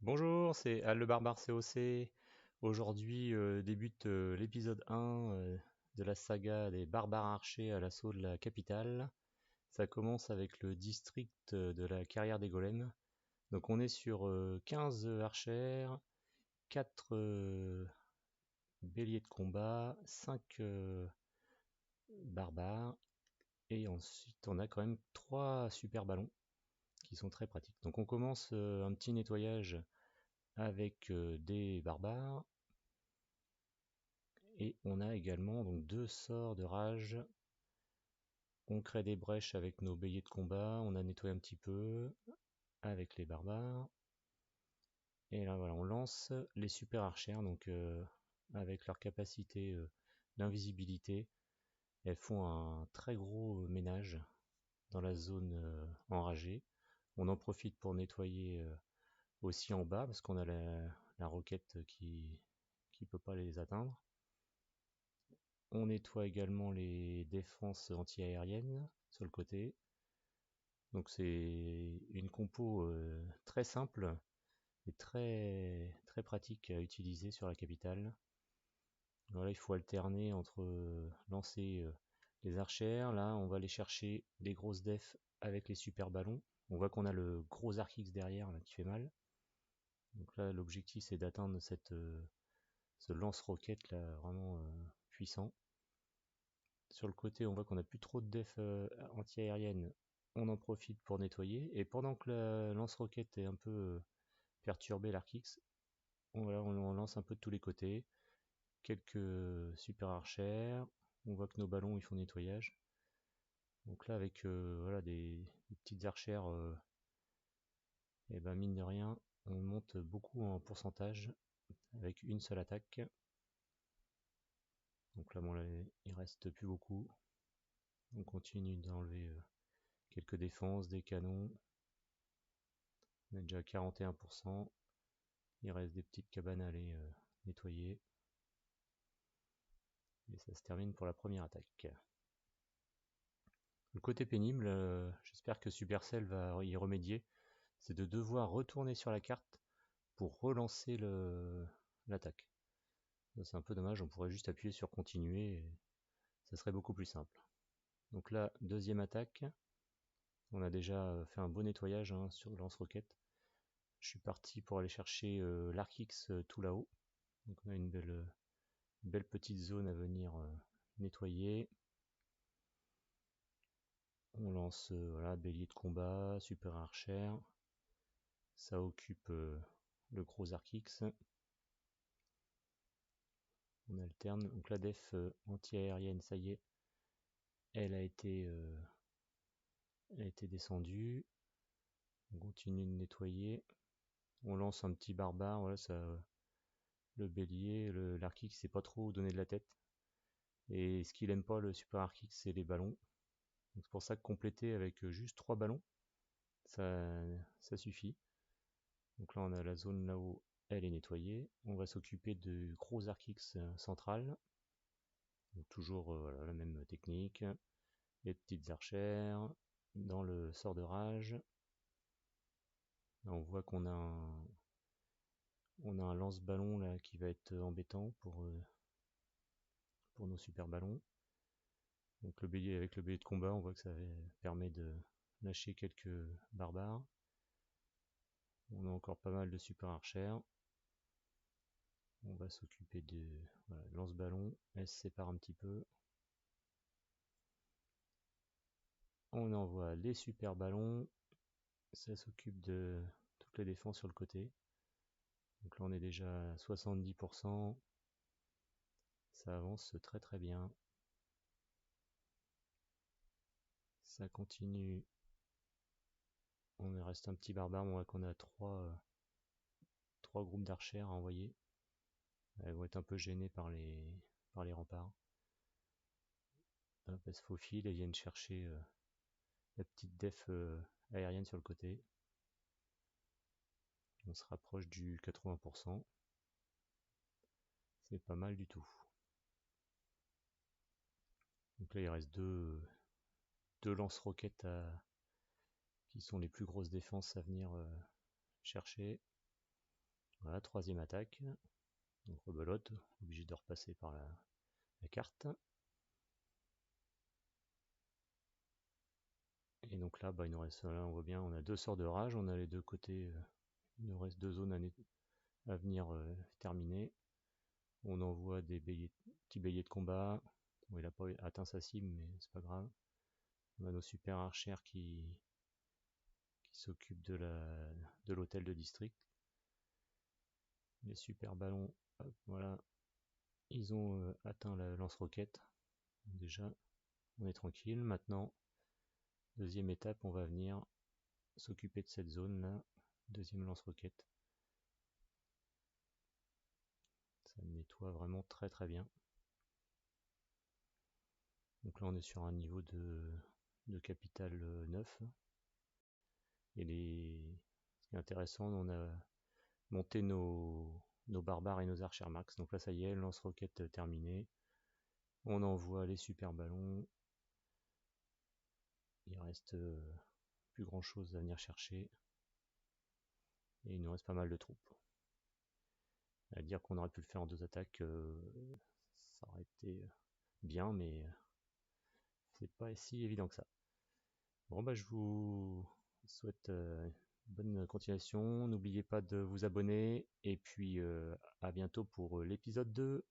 Bonjour, c'est Al le Barbare COC. Aujourd'hui débute l'épisode 1 de la saga des barbares archers à l'assaut de la capitale. Ça commence avec le district de la carrière des golems. Donc on est sur 15 archères, 4 béliers de combat, 5 barbares, et ensuite on a quand même 3 super ballons qui sont très pratiques. Donc on commence un petit nettoyage avec des barbares. Et on a également donc 2 sorts de rage. On crée des brèches avec nos béliers de combat, on a nettoyé un petit peu avec les barbares. Et là voilà, on lance les super archères, donc avec leur capacité d'invisibilité, elles font un très gros ménage dans la zone enragée. On en profite pour nettoyer aussi en bas, parce qu'on a la roquette qui peut pas les atteindre. On nettoie également les défenses anti-aériennes sur le côté. Donc c'est une compo très simple et très pratique à utiliser sur la capitale. Voilà, il faut alterner entre lancer les archères. Là, on va aller chercher les grosses defs avec les super ballons. On voit qu'on a le gros arc X derrière là, qui fait mal. Donc là, l'objectif c'est d'atteindre ce lance-roquette là vraiment puissant. Sur le côté, on voit qu'on n'a plus trop de def anti-aérienne. On en profite pour nettoyer. Et pendant que la lance-roquette est un peu perturbée, l'arc X, on lance un peu de tous les côtés. Quelques super archères. On voit que nos ballons ils font nettoyage. Donc là, avec voilà, des petites archères, et ben mine de rien, on monte beaucoup en pourcentage avec une seule attaque. Donc là, bon, là, il reste plus beaucoup. On continue d'enlever quelques défenses, des canons. On est déjà à 41%. Il reste des petites cabanes à aller nettoyer. Et ça se termine pour la première attaque. Le côté pénible, j'espère que Supercell va y remédier, c'est de devoir retourner sur la carte pour relancer l'attaque. C'est un peu dommage, on pourrait juste appuyer sur continuer et ça serait beaucoup plus simple. Donc là, deuxième attaque. On a déjà fait un beau nettoyage sur le lance-roquette. Je suis parti pour aller chercher l'arc X tout là-haut. Donc on a une belle petite zone à venir nettoyer. On lance voilà, bélier de combat, super archère. Ça occupe le gros arc X. On alterne. Donc la def anti-aérienne, ça y est, elle a été descendue. On continue de nettoyer. On lance un petit barbare, voilà, ça, le bélier, l'arc X, c'est pas trop donner de la tête. Et ce qu'il aime pas, le super arc X, c'est les ballons. C'est pour ça que compléter avec juste 3 ballons, ça suffit. Donc là, on a la zone là-haut, elle est nettoyée. On va s'occuper de gros arc X central. Donc toujours voilà, la même technique. Les petites archères. Dans le sort de rage, là, on voit qu'on a un lance-ballon là qui va être embêtant pour nos super ballons. Donc le bélier avec le bélier de combat, on voit que ça permet de lâcher quelques barbares. On a encore pas mal de super archères. On va s'occuper de voilà, lance-ballon. Elle se sépare un petit peu. On envoie les super ballons. Ça s'occupe de toutes les défenses sur le côté. Donc là on est déjà à 70%. Ça avance très très bien. Ça continue. On reste un petit barbare. On voit qu'on a trois groupes d'archères à envoyer. Elles vont être un peu gênées par les remparts. Hop, elles se faufilent et viennent chercher la petite def aérienne sur le côté. On se rapproche du 80%. C'est pas mal du tout. Donc là, il reste deux lance-roquettes qui sont les plus grosses défenses à venir chercher. Voilà, troisième attaque. Donc rebelote, obligé de repasser par la carte. Et donc là, il nous reste, là, on voit bien, on a 2 sorts de rage, on a les deux côtés, il nous reste 2 zones à venir terminer. On envoie des petits béliers de combat. Bon, il n'a pas atteint sa cible, mais c'est pas grave. On a nos super archères qui s'occupent de l'hôtel de district. Les super ballons, hop, voilà, ils ont atteint la lance-roquette. Déjà, on est tranquille. Maintenant, deuxième étape, on va venir s'occuper de cette zone là. Deuxième lance-roquette. Ça nettoie vraiment très très bien. Donc là, on est sur un niveau de capital 9. Et ce qui est intéressant, on a monté nos barbares et nos archères max. Donc là, ça y est, lance-roquette terminée. On envoie les super ballons. Il reste plus grand chose à venir chercher. Et il nous reste pas mal de troupes. À dire qu'on aurait pu le faire en 2 attaques, ça aurait été bien, mais c'est pas si évident que ça. Bon, je vous souhaite bonne continuation. N'oubliez pas de vous abonner. Et puis à bientôt pour l'épisode 2.